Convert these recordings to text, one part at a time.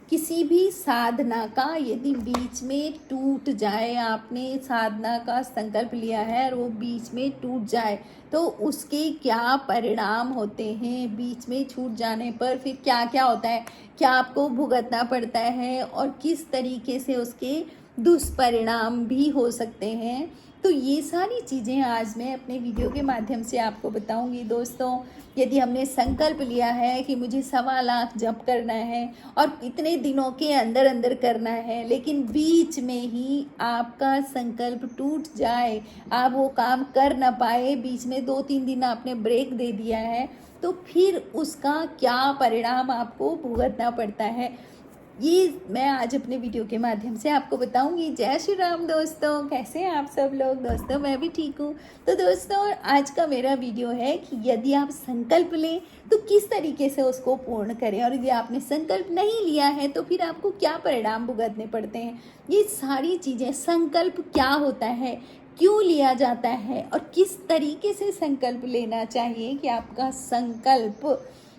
किसी भी साधना का यदि बीच में टूट जाए, आपने साधना का संकल्प लिया है और वो बीच में टूट जाए तो उसके क्या परिणाम होते हैं, बीच में छूट जाने पर फिर क्या क्या होता है, क्या आपको भुगतना पड़ता है और किस तरीके से उसके दुष्परिणाम भी हो सकते हैं। तो ये सारी चीज़ें आज मैं अपने वीडियो के माध्यम से आपको बताऊंगी। दोस्तों, यदि हमने संकल्प लिया है कि मुझे 1.25 लाख जप करना है और इतने दिनों के अंदर अंदर करना है, लेकिन बीच में ही आपका संकल्प टूट जाए, आप वो काम कर ना पाए, बीच में 2-3 दिन आपने ब्रेक दे दिया है, तो फिर उसका क्या परिणाम आपको भुगतना पड़ता है, ये मैं आज अपने वीडियो के माध्यम से आपको बताऊंगी। जय श्री राम दोस्तों, कैसे हैं आप सब लोग। दोस्तों, मैं भी ठीक हूँ। तो दोस्तों, आज का मेरा वीडियो है कि यदि आप संकल्प लें तो किस तरीके से उसको पूर्ण करें, और यदि आपने संकल्प नहीं लिया है तो फिर आपको क्या परिणाम भुगतने पड़ते हैं। ये सारी चीज़ें, संकल्प क्या होता है, क्यों लिया जाता है और किस तरीके से संकल्प लेना चाहिए कि आपका संकल्प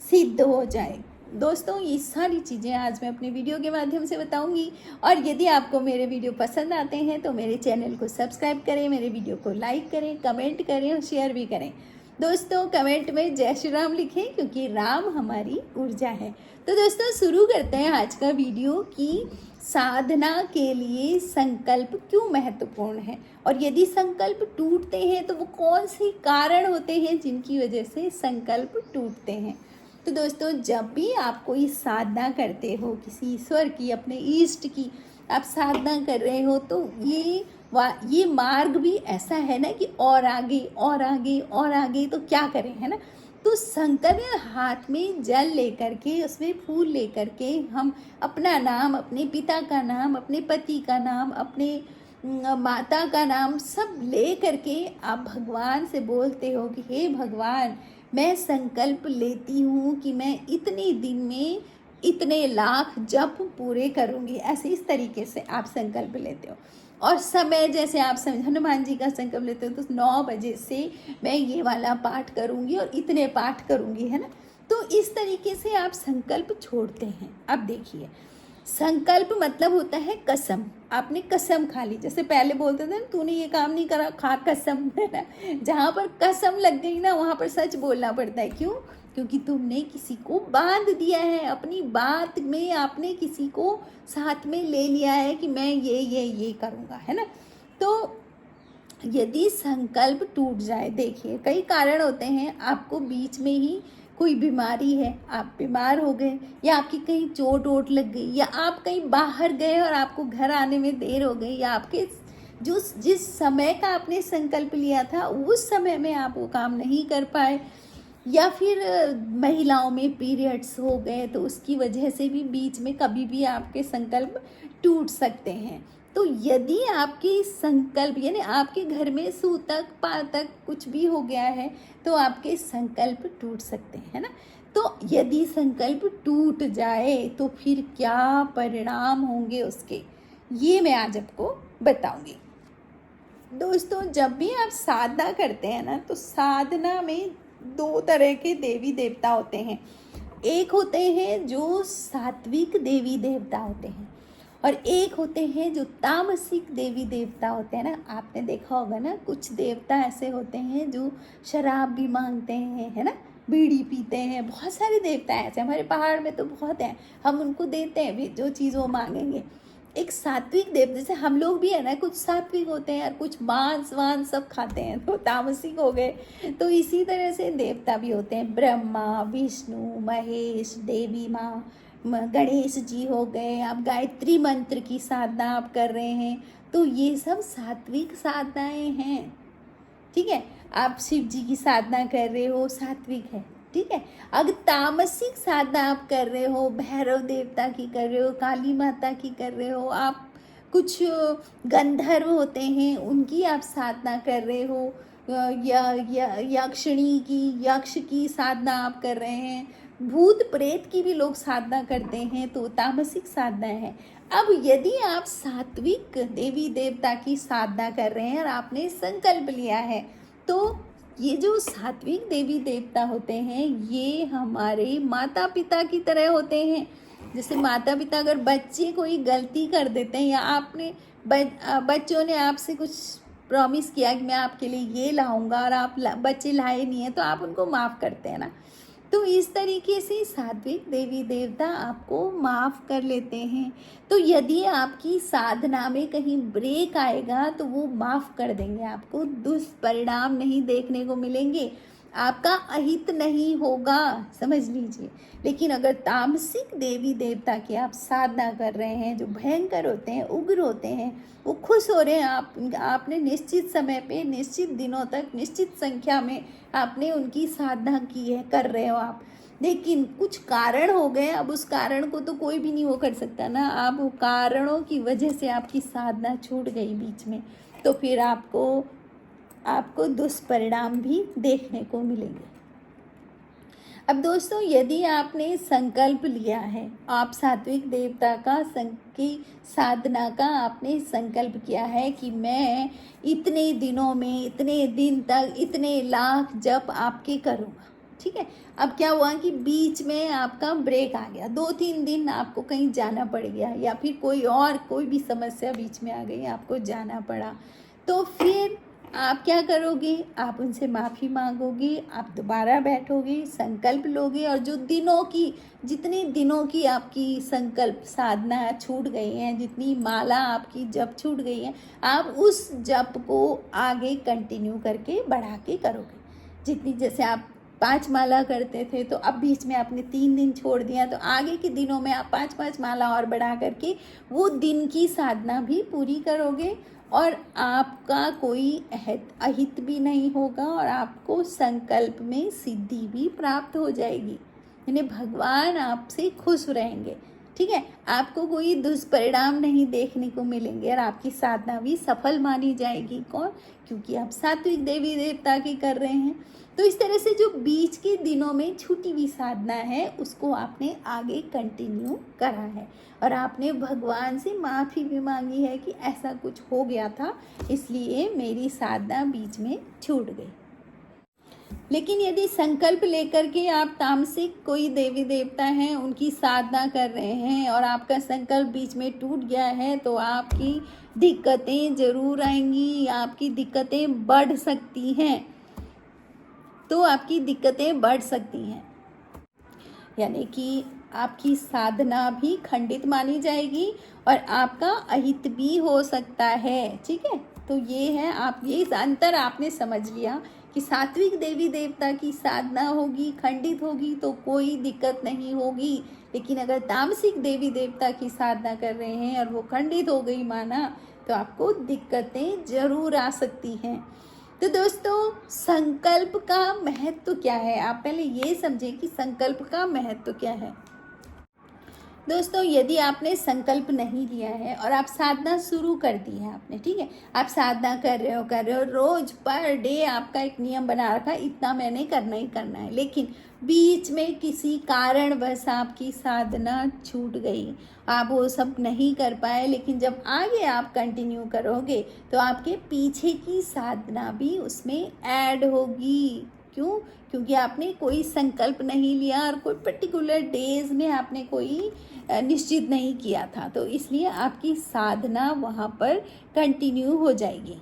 सिद्ध हो जाए। दोस्तों, ये सारी चीज़ें आज मैं अपने वीडियो के माध्यम से बताऊंगी। और यदि आपको मेरे वीडियो पसंद आते हैं तो मेरे चैनल को सब्सक्राइब करें, मेरे वीडियो को लाइक करें, कमेंट करें और शेयर भी करें। दोस्तों, कमेंट में जय श्री राम लिखें, क्योंकि राम हमारी ऊर्जा है। तो दोस्तों, शुरू करते हैं आज का वीडियो कि साधना के लिए संकल्प क्यों महत्वपूर्ण है, और यदि संकल्प टूटते हैं तो वो कौन से कारण होते हैं जिनकी वजह से संकल्प टूटते हैं। तो दोस्तों, जब भी आप कोई साधना करते हो, किसी ईश्वर की, अपने इष्ट की आप साधना कर रहे हो, तो ये मार्ग भी ऐसा है ना कि और आगे और आगे और आगे, तो क्या करें, है ना। तो संकल्प, हाथ में जल लेकर के, उसमें फूल लेकर के हम अपना नाम, अपने पिता का नाम, अपने पति का नाम, अपने माता का नाम सब ले करके आप भगवान से बोलते हो कि हे भगवान, मैं संकल्प लेती हूँ कि मैं इतने दिन में इतने लाख जप पूरे करूँगी। ऐसे इस तरीके से आप संकल्प लेते हो। और समय, जैसे आप हनुमान जी का संकल्प लेते हो तो 9 बजे से मैं ये वाला पाठ करूँगी और इतने पाठ करूँगी, है ना। तो इस तरीके से आप संकल्प छोड़ते हैं। अब देखिए, संकल्प मतलब होता है कसम। आपने कसम खा ली, जैसे पहले बोलते थे ना, तूने ये काम नहीं करा, खा कसम, है ना। जहाँ पर कसम लग गई ना, वहाँ पर सच बोलना पड़ता है। क्यों? क्योंकि तुमने किसी को बांध दिया है, अपनी बात में आपने किसी को साथ में ले लिया है कि मैं ये करूँगा, है ना। तो यदि संकल्प टूट जाए, देखिए कई कारण होते हैं। आपको बीच में ही कोई बीमारी है, आप बीमार हो गए, या आपकी कहीं चोट वोट लग गई, या आप कहीं बाहर गए और आपको घर आने में देर हो गई, या आपके जिस समय का आपने संकल्प लिया था उस समय में आप वो काम नहीं कर पाए, या फिर महिलाओं में पीरियड्स हो गए तो उसकी वजह से भी बीच में कभी भी आपके संकल्प टूट सकते हैं। तो यदि आपके संकल्प, यानी आपके घर में सूतक पातक कुछ भी हो गया है तो आपके संकल्प टूट सकते हैं, है ना। तो यदि संकल्प टूट जाए तो फिर क्या परिणाम होंगे उसके, ये मैं आज आपको बताऊंगी। दोस्तों, जब भी आप साधना करते हैं ना, तो साधना में 2 तरह के देवी देवता होते हैं। एक होते हैं जो सात्विक देवी देवता होते हैं, और एक होते हैं जो तामसिक देवी देवता होते हैं ना। आपने देखा होगा ना, कुछ देवता ऐसे होते हैं जो शराब भी मांगते हैं, है ना, बीड़ी पीते हैं। बहुत सारे देवता ऐसे हमारे पहाड़ में तो बहुत हैं, हम उनको देते हैं भी जो चीज़ वो मांगेंगे। एक सात्विक देव, जैसे हम लोग भी है ना, कुछ सात्विक होते हैं और कुछ मांस वांस सब खाते हैं, तो तामसिक हो गए। तो इसी तरह से देवता भी होते हैं, ब्रह्मा, विष्णु, महेश, देवी माँ, गणेश जी हो गए। आप गायत्री मंत्र की साधना आप कर रहे हैं तो ये सब सात्विक साधनाएं हैं, ठीक है। आप शिव जी की साधना कर रहे हो, सात्विक है, ठीक है। अगर तामसिक साधना आप कर रहे हो, भैरव देवता की कर रहे हो, काली माता की कर रहे हो, आप कुछ गंधर्व होते हैं उनकी आप साधना कर रहे हो, यक्षिणी की, यक्ष की साधना आप कर रहे हैं, भूत प्रेत की भी लोग साधना करते हैं, तो तामसिक साधना है। अब यदि आप सात्विक देवी देवता की साधना कर रहे हैं और आपने संकल्प लिया है, तो ये जो सात्विक देवी देवता होते हैं ये हमारे माता पिता की तरह होते हैं। जैसे माता पिता अगर बच्चे कोई गलती कर देते हैं या आपने बच्चों ने आपसे कुछ प्रॉमिस किया कि मैं आपके लिए ये लाऊंगा और आप बच्चे लाए नहीं हैं, तो आप उनको माफ़ करते हैं ना। तो इस तरीके से सात्विक देवी देवता आपको माफ़ कर लेते हैं। तो यदि आपकी साधना में कहीं ब्रेक आएगा तो वो माफ़ कर देंगे, आपको दुष्परिणाम नहीं देखने को मिलेंगे, आपका अहित नहीं होगा, समझ लीजिए। लेकिन अगर तामसिक देवी देवता की आप साधना कर रहे हैं, जो भयंकर होते हैं, उग्र होते हैं, वो खुश हो रहे हैं, आपने निश्चित समय पे, निश्चित दिनों तक, निश्चित संख्या में आपने उनकी साधना की है, कर रहे हो आप, लेकिन कुछ कारण हो गए, अब उस कारण को तो कोई भी नहीं वो कर सकता ना, आप वो कारणों की वजह से आपकी साधना छूट गई बीच में, तो फिर आपको दुष्परिणाम भी देखने को मिलेंगे। अब दोस्तों, यदि आपने संकल्प लिया है, आप सात्विक देवता की साधना का आपने संकल्प किया है कि मैं इतने दिनों में, इतने दिन तक, इतने लाख जप आपके करूँगा, ठीक है। अब क्या हुआ कि बीच में आपका ब्रेक आ गया, 2-3 दिन आपको कहीं जाना पड़ गया, या फिर कोई भी समस्या बीच में आ गई, आपको जाना पड़ा, तो फिर आप क्या करोगे, आप उनसे माफ़ी मांगोगे, आप दोबारा बैठोगे, संकल्प लोगे, और जितने दिनों की आपकी संकल्प साधना छूट गई हैं, जितनी माला आपकी जप छूट गई है, आप उस जप को आगे कंटिन्यू करके बढ़ा के करोगे। जितनी, जैसे आप 5 माला करते थे, तो अब बीच में आपने 3 दिन छोड़ दिया, तो आगे के दिनों में आप 5-5 माला और बढ़ा करके वो दिन की साधना भी पूरी करोगे, और आपका कोई अहित भी नहीं होगा, और आपको संकल्प में सिद्धि भी प्राप्त हो जाएगी, यानी भगवान आपसे खुश रहेंगे, ठीक है। आपको कोई दुष्परिणाम नहीं देखने को मिलेंगे, और आपकी साधना भी सफल मानी जाएगी। कौन? क्योंकि आप सात्विक देवी देवता की कर रहे हैं। तो इस तरह से जो बीच के दिनों में छूटी हुई साधना है, उसको आपने आगे कंटिन्यू करा है, और आपने भगवान से माफ़ी भी मांगी है कि ऐसा कुछ हो गया था, इसलिए मेरी साधना बीच में छूट गई। लेकिन यदि संकल्प लेकर के आप तामसिक कोई देवी देवता हैं, उनकी साधना कर रहे हैं, और आपका संकल्प बीच में टूट गया है, तो आपकी दिक्कतें ज़रूर आएंगी, आपकी दिक्कतें बढ़ सकती हैं, यानी कि आपकी साधना भी खंडित मानी जाएगी, और आपका अहित भी हो सकता है, ठीक है। तो ये है, आप ये अंतर आपने समझ लिया कि सात्विक देवी देवता की साधना होगी, खंडित होगी, तो कोई दिक्कत नहीं होगी, लेकिन अगर तामसिक देवी देवता की साधना कर रहे हैं और वो खंडित हो गई माना, तो आपको दिक्कतें जरूर आ सकती हैं। तो दोस्तों, संकल्प का महत्व क्या है, आप पहले ये समझें कि संकल्प का महत्व क्या है। दोस्तों, यदि आपने संकल्प नहीं लिया है और आप साधना शुरू कर दी है आपने, ठीक है, आप साधना कर रहे हो, रोज पर डे आपका एक नियम बना रखा है, इतना मैंने करना ही करना है, लेकिन बीच में किसी कारणवश आपकी साधना छूट गई, आप वो सब नहीं कर पाए, लेकिन जब आगे आप कंटिन्यू करोगे तो आपके पीछे की साधना भी उसमें ऐड होगी। क्यों? क्योंकि आपने कोई संकल्प नहीं लिया, और कोई पर्टिकुलर डेज में आपने कोई निश्चित नहीं किया था, तो इसलिए आपकी साधना वहाँ पर कंटिन्यू हो जाएगी।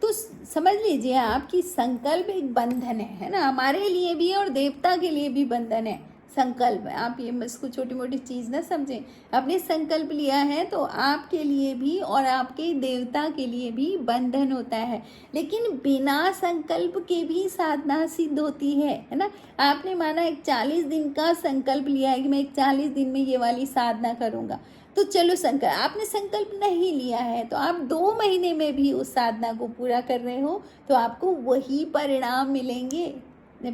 तो समझ लीजिए आपकी संकल्प एक बंधन है ना, हमारे लिए भी और देवता के लिए भी बंधन है संकल्प। आप ये इसको छोटी मोटी चीज़ ना समझें, आपने संकल्प लिया है तो आपके लिए भी और आपके देवता के लिए भी बंधन होता है, लेकिन बिना संकल्प के भी साधना सिद्ध होती है ना। आपने माना एक 40 दिन का संकल्प लिया है कि मैं एक 40 दिन में ये वाली साधना करूँगा, तो चलो आपने संकल्प नहीं लिया है, तो आप 2 महीने में भी उस साधना को पूरा कर रहे हो, तो आपको वही परिणाम मिलेंगे।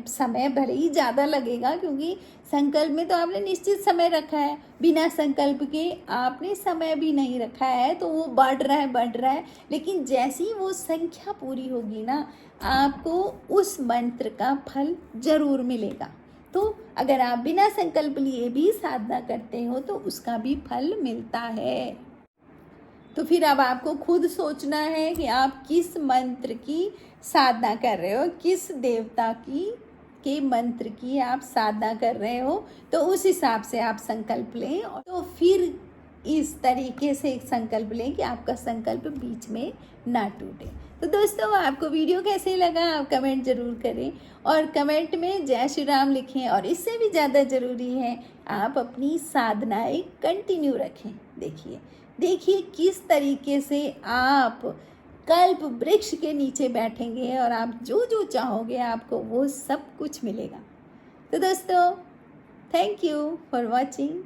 समय भले ही ज़्यादा लगेगा, क्योंकि संकल्प में तो आपने निश्चित समय रखा है, बिना संकल्प के आपने समय भी नहीं रखा है, तो वो बढ़ रहा है, लेकिन जैसी वो संख्या पूरी होगी ना, आपको उस मंत्र का फल जरूर मिलेगा। तो अगर आप बिना संकल्प लिए भी साधना करते हो तो उसका भी फल मिलता है। तो फिर अब आपको खुद सोचना है कि आप किस मंत्र की साधना कर रहे हो, किस देवता की के मंत्र की आप साधना कर रहे हो, तो उस हिसाब से आप संकल्प लें। तो फिर इस तरीके से एक संकल्प लें कि आपका संकल्प बीच में ना टूटे। तो दोस्तों, आपको वीडियो कैसे लगा आप कमेंट ज़रूर करें, और कमेंट में जय श्री राम लिखें। और इससे भी ज़्यादा ज़रूरी है आप अपनी साधनाएं कंटिन्यू रखें। देखिए किस तरीके से आप कल्प वृक्ष के नीचे बैठेंगे और आप जो जो चाहोगे आपको वो सब कुछ मिलेगा। तो दोस्तों, थैंक यू फॉर वॉचिंग।